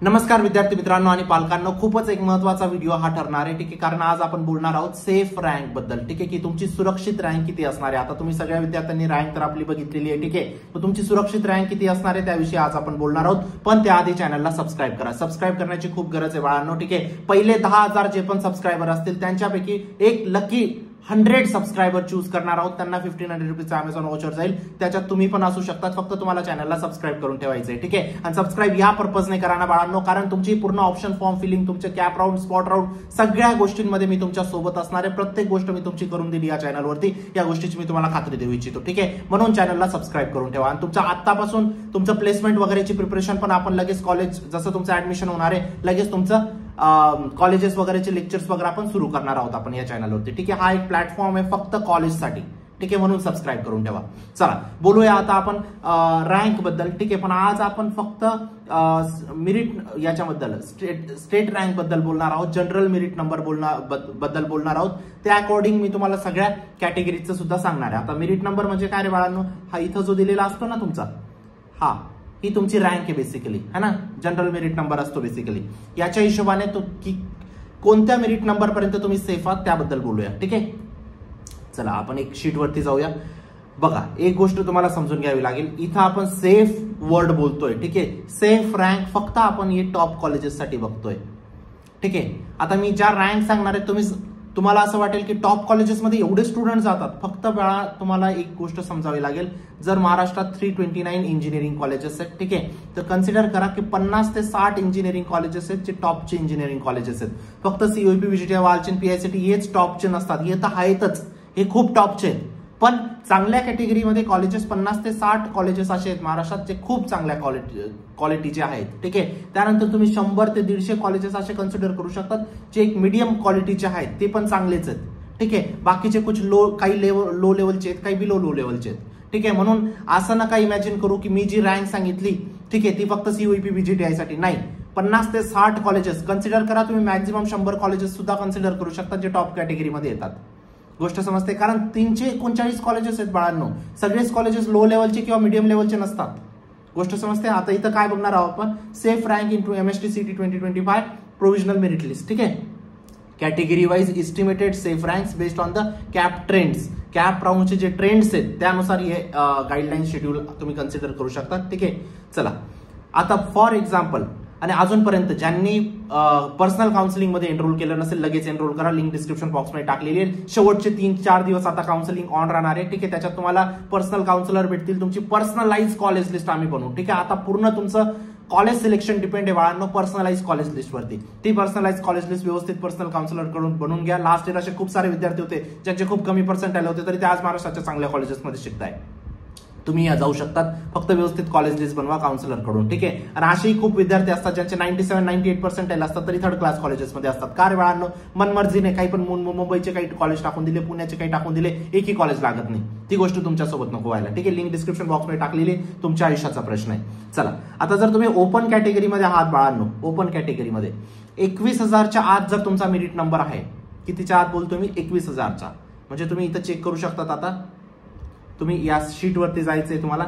नमस्कार विद्यार्थी मित्रांनो आणि पालकांनो, खूपच एक महत्त्वाचा व्हिडिओ हा ठरणार आहे. ठीक आहे, कारण आज आपण बोलणार आहोत सेफ रँक बद्दल. ठीक आहे, की तुमची सुरक्षित रँक किती असणार आहे. आता तुम्ही सगळ्या विद्यार्थ्यांनी रँक तर आपली बघितलेली आहे. ठीक आहे, तर तुमची सुरक्षित रँक किती असणार आहे त्याविषयी आज आपण बोलणार आहोत. पण त्याआधी चॅनलला सबस्क्राइब करा. सबस्क्राइब करण्याची खूप गरज आहे बाळांनो. ठीक आहे, पहिले 10,000 जे पण सबस्क्रायबर असतील त्यांच्यापैकी एक लकी 100 सबस्क्रायबर चूज करणार आहोत. त्यांना 1500 रुपीजचा अमेझॉन वाउचर जाईल. त्याच्यात तुम्ही पण असू शकतात. फक्त तुम्हाला चॅनलला सबस्क्राइब करून ठेवायचं आहे. ठीक आहे, आणि सबस्क्राइब या पर्पजने करा ना बाळांनो, कारण तुमची पूर्ण ऑप्शन फॉर्म फिलिंग, तुमचे कॅप राऊंड, स्पॉट राऊंड, सगळ्या गोष्टींमध्ये मी तुमच्या सोबत असणार आहे. प्रत्येक गोष्ट मी तुमची करून दिली या चॅनलवरती. या गोष्टीची मी तुम्हाला खात्री देऊ इच्छितो. ठीक आहे, म्हणून चॅनलला सबस्क्राइब करून ठेवा. आणि तुमच्या आतापासून तुमचं प्लेसमेंट वगैरेची प्रिपरेशन पण आपण लगेच कॉलेज जसं तुमचं ऍडमिशन होणार आहे लगेच तुमचं कॉलेजेस वगैरेचे लेक्चर्स वगैरे आपण सुरू करणार आहोत आपण या चॅनलवरती. ठीक आहे, हा एक प्लॅटफॉर्म आहे फक्त कॉलेजसाठी. ठीक आहे, म्हणून सबस्क्राइब करून ठेवा. चला बोलूया आता आपण रँक बद्दल. ठीक आहे, पण आज आपण फक्त मेरिट याच्याबद्दल स्टेट रँक बद्दल बोलणार आहोत. जनरल मेरिट नंबर बद्दल बोलणार आहोत. त्या अकॉर्डिंग मी तुम्हाला सगळ्या कॅटेगरीचं सुद्धा सांगणार आहे. आता मेरिट नंबर म्हणजे काय रे बाळांनो, हा इथं जो दिलेला असतो ना तुमचा, हा ही तुमची रँक आहे बेसिकली, है ना. जनरल मेरिट नंबर असतो बेसिकली. याच्या हिशोबाने तो की कोणत्या मेरिट नंबर पर्यंत तुम्ही सेफ आहात त्याबद्दल बोलूया. ठीक आहे, चला आपण एक शीट वरती जाऊया. बघा, एक गोष्ट तुम्हाला समजून घ्यावी लागेल. इथं आपण सेफ वर्ड बोलतोय. ठीक आहे, सेफ रँक फक्त आपण हे टॉप कॉलेजेससाठी बघतोय. ठीक आहे, आता मी ज्या रँक सांगणार आहे तुम्हाला असं वाटेल की टॉप कॉलेजेसमध्ये एवढे स्टुडंट जातात. फक्त बाळा तुम्हाला एक गोष्ट समजावी लागेल. जर महाराष्ट्रात 329 इंजिनिअरिंग कॉलेजेस आहेत, ठीक आहे, तर कन्सिडर करा की 50 ते 60 इंजिनिअरिंग कॉलेजेस आहेत जे टॉपचे इंजिनिअरिंग कॉलेजेस आहेत. फक्त सीओईपी, व्हीजीटी, वालचंद, पीआयसीटी हेच टॉपचे नसतात. हे तर आहेतच, हे खूप टॉपचे आहेत. पण चांगल्या कॅटेगरीमध्ये कॉलेजेस 50 ते 60 कॉलेजेस असे आहेत महाराष्ट्रात जे खूप चांगल्या क्वालिटीचे आहेत. ठीक आहे, त्यानंतर तुम्ही 100 ते 150 कॉलेजेस असे कन्सिडर करू शकतात जे एक मीडियम क्वालिटीचे आहेत, ते पण चांगलेच आहेत. ठीक आहे, बाकीचे कुछ काही लो लेवलचे आहेत, काही बिलो लो लेवलचे आहेत. ठीक आहे, म्हणून असं नका इमॅजिन करू की मी जी रँक सांगितली ठीक आहे ती फक्त सीओईपी, व्हीजीटीआय साठी नाही. 50 ते 60 कॉलेजेस कन्सिडर करा तुम्ही. मॅक्झिमम 100 कॉलेजेस सुद्धा कन्सिडर करू शकता जे टॉप कॅटेगरीमध्ये येतात. गोष्ट समजते, कारण 339 कॉलेजेस आहेत बाळांनो. सगळेच कॉलेजेस लो लेवलचे किंवा मीडियम लेवलचे नसतात. गोष्ट समजते. आता इथं काय बघणार आहोत आपण, safe rank into MHT CET 2025 provisional merit list. ठीक आहे, category wise estimated safe ranks based on the CAP trends. CAP राऊंडचे जे ट्रेंड्स आहेत त्यानुसार हे गाईडलाईन शेड्यूल तुम्ही कन्सिडर करू शकता. ठीक आहे, चला आता फॉर एक्झाम्पल, आणि अजूनपर्यंत ज्यांनी पर्सनल काउन्सिलिंग मध्ये एनरोल केलं नसेल लगेच एनरोल करा. लिंक डिस्क्रिप्शन बॉक्समध्ये टाकलेली आहे. शेवटचे 3-4 दिवस आता काउन्सिलिंग ऑन राहणार आहे. ठीक आहे, त्याच्यात तुम्हाला पर्सनल काउन्सिलर भेटतील. तुमची पर्सनलाइज कॉलेज लिस्ट आम्ही बनवू. ठीक आहे, आता पूर्ण तुमचं कॉलेज सिलेक्शन डिपेंड आहे बाळांनो पर्सनलाइज कॉलेज लिस्ट वरती. ती पर्सनलाइज कॉलेज लिस्ट व्यवस्थित पर्सनल काउन्सिलर कडून बनवून घ्या. लास्ट इयर असे खूप सारे विद्यार्थी होते ज्यांचे खूप कमी पर्सेंटाईल होते तरी ते आज महाराष्ट्राच्या चांगल्या कॉलेजेसमध्ये शिकताय. तुम्ही या जाऊ शकतात. फक्त व्यवस्थित कॉलेज लिस्ट बनवा काउन्सिलर कडून. ठीक आहे, आणि असेही खूप विद्यार्थी असतात ज्यांचे 97-98 पर्सेंटाईल असतात तरी थर्ड क्लास कॉलेजेसमध्ये असतात. का रे बाळांनो, मनमर्जीने काही पण मुंबईचे काही कॉलेज टाकून दिले, पुण्याचे काही टाकून दिले, एकही कॉलेज लागत नाही. ती गोष्ट तुमच्यासोबत नको व्हायला. ठीक आहे, लिंक डिस्क्रिप्शन बॉक्समध्ये टाकलेली, तुमच्या आयुष्याचा प्रश्न आहे. चला आता जर तुम्ही ओपन कॅटेगरीमध्ये आहात बाळांनो, ओपन कॅटेगरीमध्ये 21,000च्या आत जर तुमचा मेरिट नंबर आहे, कितीच्या आत बोलतो मी, 21,000चा, म्हणजे तुम्ही इथं चेक करू शकतात. आता तुम्ही या शीट वरती जायचंय तुम्हाला.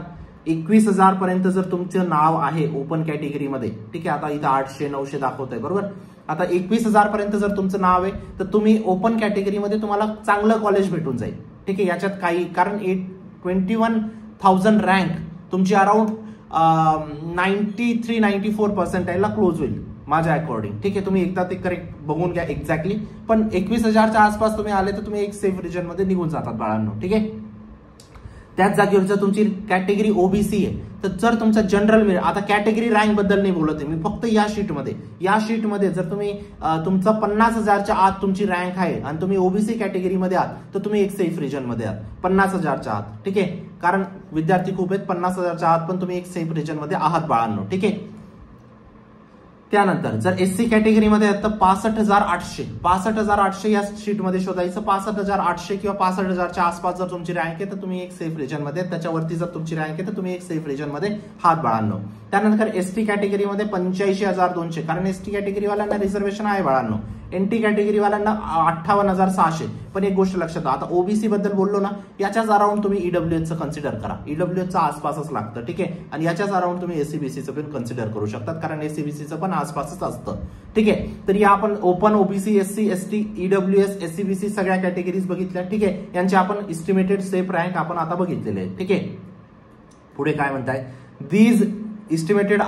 21,000 पर्यंत जर तुमचं नाव आहे ओपन कॅटेगरीमध्ये, ठीक आहे, आता इथं 800-900 दाखवतंय बरोबर. आता 21,000 पर्यंत जर तुमचं नाव आहे तर तुम्ही ओपन कॅटेगरीमध्ये तुम्हाला चांगलं कॉलेज भेटून जाईल. ठीक आहे, याच्यात काही, कारण 21,000 रँक तुमची अराउंड 93-94 पर्सेंटाईलला क्लोज होईल माझ्या अकॉर्डिंग. ठीक आहे, तुम्ही एकदा ते करेक्ट बघून घ्या एक्झॅक्टली. पण 21,000च्या आसपास तुम्ही आले तर तुम्ही एक सेफ रिजन मध्ये निघून जातात बाळांनो. ठीक आहे, त्याच जागेवर जर तुमची कॅटेगरी ओबीसी आहे तर जर तुमचा जनरल मेरिट, आता कॅटेगरी रँक बद्दल नाही बोलत आहे मी, फक्त या शीटमध्ये जर तुम्ही तुमचा 50,000च्या आत तुमची रँक आहे आणि तुम्ही ओबीसी कॅटेगरीमध्ये आहात तर तुम्ही एक सेफ रिजन मध्ये आहात 50,000च्या आत. ठीक आहे, कारण विद्यार्थी खूप आहेत. 50,000च्या आत पण तुम्ही एक सेफ रिजन मध्ये आहात बाळांनो. ठीक आहे, त्यानंतर जर एससी कॅटेगरीमध्ये आहेत तर 65,800 या शीटमध्ये शोधायचं. 65,800 किंवा 65,000च्या आसपास जर तुमची रँक आहे तर तुम्ही एक सेफ रिजन मध्ये, त्याच्यावरती जर तुमची रँक आहे तर तुम्ही एक सेफ रिजन मध्ये हात बाळांनो. त्यानंतर एसटी कॅटेगरीमध्ये 85,200, कारण एसटी कॅटेगरीवाल्यांना रिझर्वेशन आहे बाळांनो. एनटी कॅटेगरी वाल्यांना 58,600. पण एक गोष्ट लक्षात घ्या, आता ओबीसी बद्दल बोललो ना, याच्याच अराउंड तुम्ही ईडब्ल्यूएसचं कन्सिडर करा. ईडब्ल्यूएसचं आसपासच लागतं, ठीक आहे. आणि याच्याच अराउंड तुम्ही एससीबीसीचं पण कन्सिडर करू शकतात, कारण एससीबीसीचं पण आसपासच असतं, ठीक आहे. तर या आपण open, OBC, SC, ST, EWS, SCBC सगळ्या कॅटेगरीज बघितल्या, ठीक आहे. यांचे आपण इस्टिमेटेड सेफ रँक आपण आता बघितलेले आहेत, ठीक आहे. पुढे काय म्हणताय, these estimated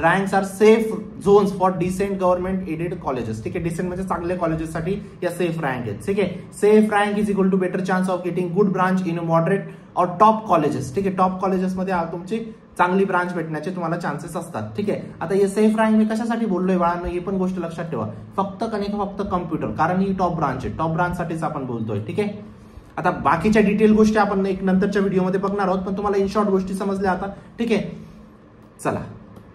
ranks are safe zones for decent government aided colleges, ठीक आहे. डिसेंट म्हणजे चांगले कॉलेजेससाठी या सेफ रँक आहेत, ठीक आहे. Safe rank is equal to better chance of getting good branch in moderate or top colleges, ठीक आहे. टॉप कॉलेजेसमध्ये तुमची चांगली ब्रांच भेटण्याचे तुम्हाला चान्सेस असतात, ठीक आहे. आता हे सेफ रँक मी कशासाठी बोललोय बाळांनो, ही पण गोष्ट लक्षात ठेवा. फक्त कम्प्युटर, कारण ही टॉप ब्रांच आहे, टॉप ब्रांचसाठीच आपण बोलतोय, ठीक आहे. आता बाकीच्या डिटेल गोष्टी आपण एक नंतरच्या व्हिडिओमध्ये बघणार आहोत, पण तुम्हाला इन शॉर्ट गोष्टी समजल्या आता, ठीक आहे. चला,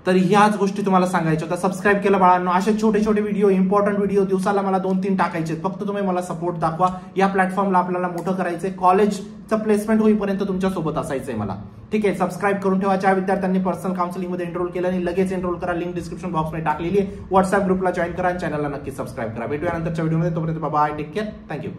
तर ह्याच गोष्टी तुम्हाला सांगायच्या होत्या. सबस्क्राईब केलं बाळांनो. असे छोटे छोटे व्हिडिओ, इम्पॉर्टंट व्हिडिओ दिवसाला मला 2-3 टाकायचे. फक्त तुम्ही मला सपोर्ट दाखवा. या प्लॅटफॉर्मला आपल्याला मोठं करायचंय. कॉलेजचं प्लेसमेंट होईपर्यंत तुमच्या सोबत असायचंय मला, ठीक आहे. सबस्क्राईब करून ठेवा. ज्या विद्यार्थ्यांनी पर्सनल काउन्सिलिंग मध्ये एनरोल केलं नाही लगेच एनरोल करा. लिंक डिस्क्रिप्शन बॉक्समध्ये टाकलेली आहे. व्हॉट्सअप ग्रुपला जॉईन करा आणि चॅनलला नक्की सबस्क्राईब करा. भेटूया नंतरच्या व्हिडिओमध्ये. तोपर्यंत बाय, टेक केअर, थँक्यू.